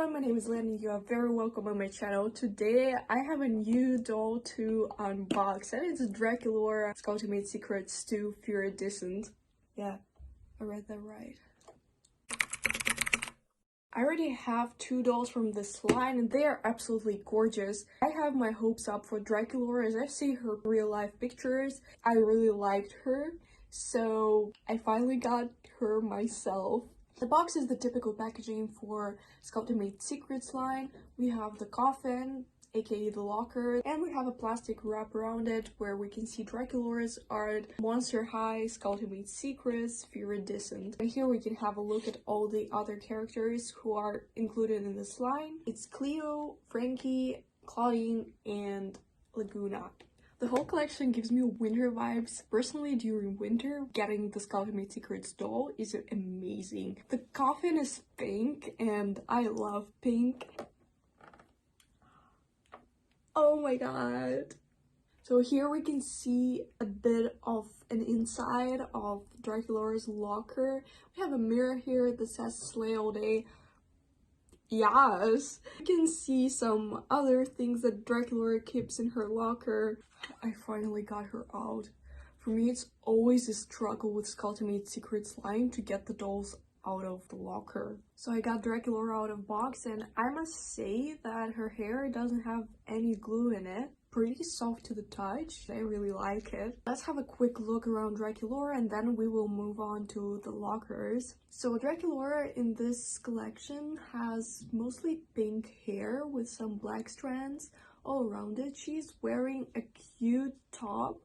everyone, my name is Lynn and you are very welcome on my channel. Today I have a new doll to unbox and it's Draculaura Skulltimate Secrets to Fear-Idescent. Yeah, I read that right. I already have two dolls from this line and they are absolutely gorgeous. I have my hopes up for Draculaura as I see her real life pictures. I really liked her, so I finally got her myself. The box is the typical packaging for Skulltimate Secrets line. We have the coffin, aka the locker, and we have a plastic wrap around it where we can see Draculaura's art, Monster High, Skulltimate Secrets, Fear-Idescent. And here we can have a look at all the other characters who are included in this line. It's Cleo, Frankie, Claudine, and Laguna. The whole collection gives me winter vibes. Personally, during winter, getting the Skulltimate Secrets doll is amazing. The coffin is pink and I love pink. Oh my god. So here we can see a bit of an inside of Draculaura's locker. We have a mirror here that says slay all day. Yes! You can see some other things that Draculaura keeps in her locker. I finally got her out. For me, it's always a struggle with Skulltimate Secrets line to get the dolls out of the locker. So I got Draculaura out of box and I must say that her hair doesn't have any glue in it. Pretty soft to the touch. I really like it. Let's have a quick look around Draculaura and then we will move on to the lockers. So Draculaura in this collection has mostly pink hair with some black strands all around it. She's wearing a cute top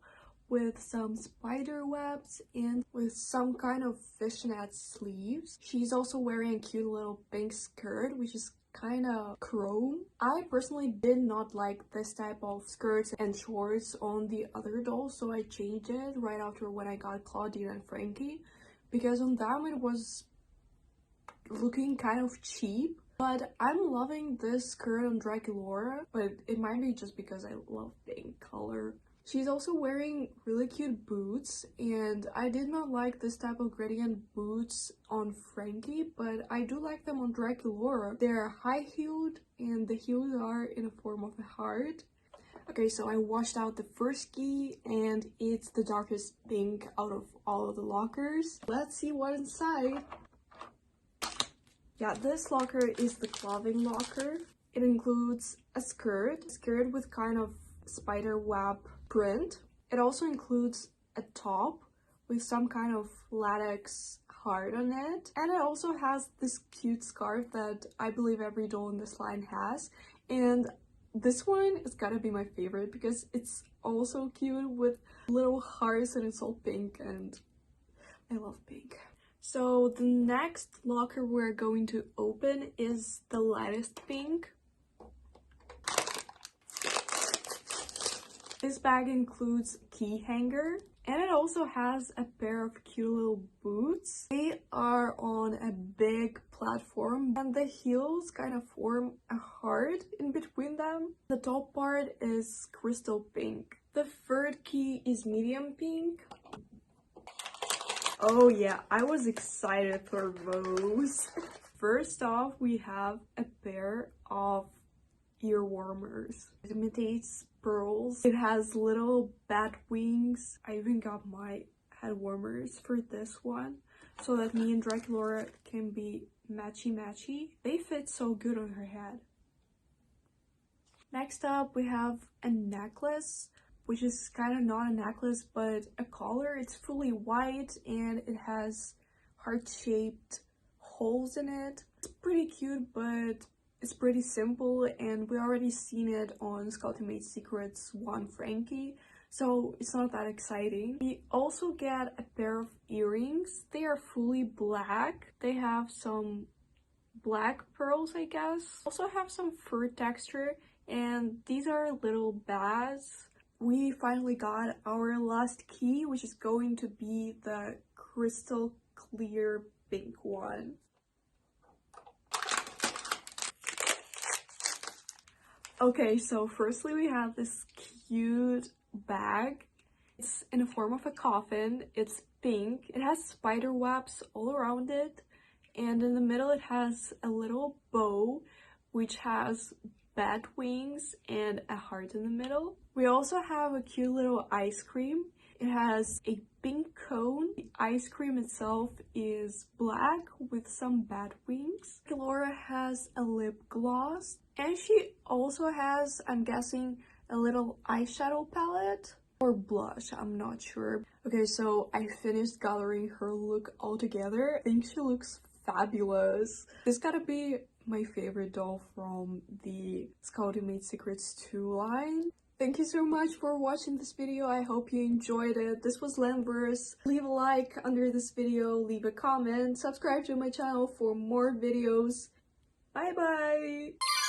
with some spider webs and with some kind of fishnet sleeves. She's also wearing a cute little pink skirt, which is kind of chrome. I personally did not like this type of skirts and shorts on the other dolls, so I changed it right after when I got Claudine and Frankie, because on them it was looking kind of cheap. But I'm loving this skirt on Draculaura, but it might be just because I love pink color. She's also wearing really cute boots, and I did not like this type of gradient boots on Frankie, but I do like them on Draculaura. They're high-heeled, and the heels are in a form of a heart. Okay, so I washed out the first key, and it's the darkest pink out of all of the lockers. Let's see what's inside. Yeah, this locker is the clothing locker. It includes a skirt with kind of spider web print. It also includes a top with some kind of latex heart on it, and it also has this cute scarf that I believe every doll in this line has, and this one is gotta be my favorite because it's also cute with little hearts and it's all pink and I love pink. So the next locker we're going to open is the lightest pink. This bag includes a key hanger and it also has a pair of cute little boots. They are on a big platform and the heels kind of form a heart in between them. The top part is crystal pink. The third key is medium pink. Oh yeah, I was excited for those. First off, we have a pair of ear warmers. It imitates pearls. It has little bat wings. I even got my head warmers for this one so that me and Draculaura can be matchy-matchy. They fit so good on her head. Next up, we have a necklace, which is kind of not a necklace but a collar. It's fully white and it has heart-shaped holes in it. It's pretty cute, but it's pretty simple and we already seen it on Skulltimate Secrets 1 Frankie, so it's not that exciting. We also get a pair of earrings. They are fully black. They have some black pearls, I guess. Also have some fur texture and these are little bags. We finally got our last key, which is going to be the crystal clear pink one. Okay, so firstly we have this cute bag. It's in the form of a coffin. It's pink. It has spider webs all around it, and in the middle it has a little bow which has bat wings and a heart in the middle. We also have a cute little ice cream. It has a pink cone. The ice cream itself is black with some bat wings. Draculaura has a lip gloss, and she also has, I'm guessing, a little eyeshadow palette or blush, I'm not sure. Okay, so I finished gathering her look all together. I think she looks fabulous. This gotta be my favorite doll from the Skulltimate Secrets 2 line. Thank you so much for watching this video. I hope you enjoyed it. This was 𝆪. Leave a like under this video, leave a comment, subscribe to my channel for more videos. Bye bye!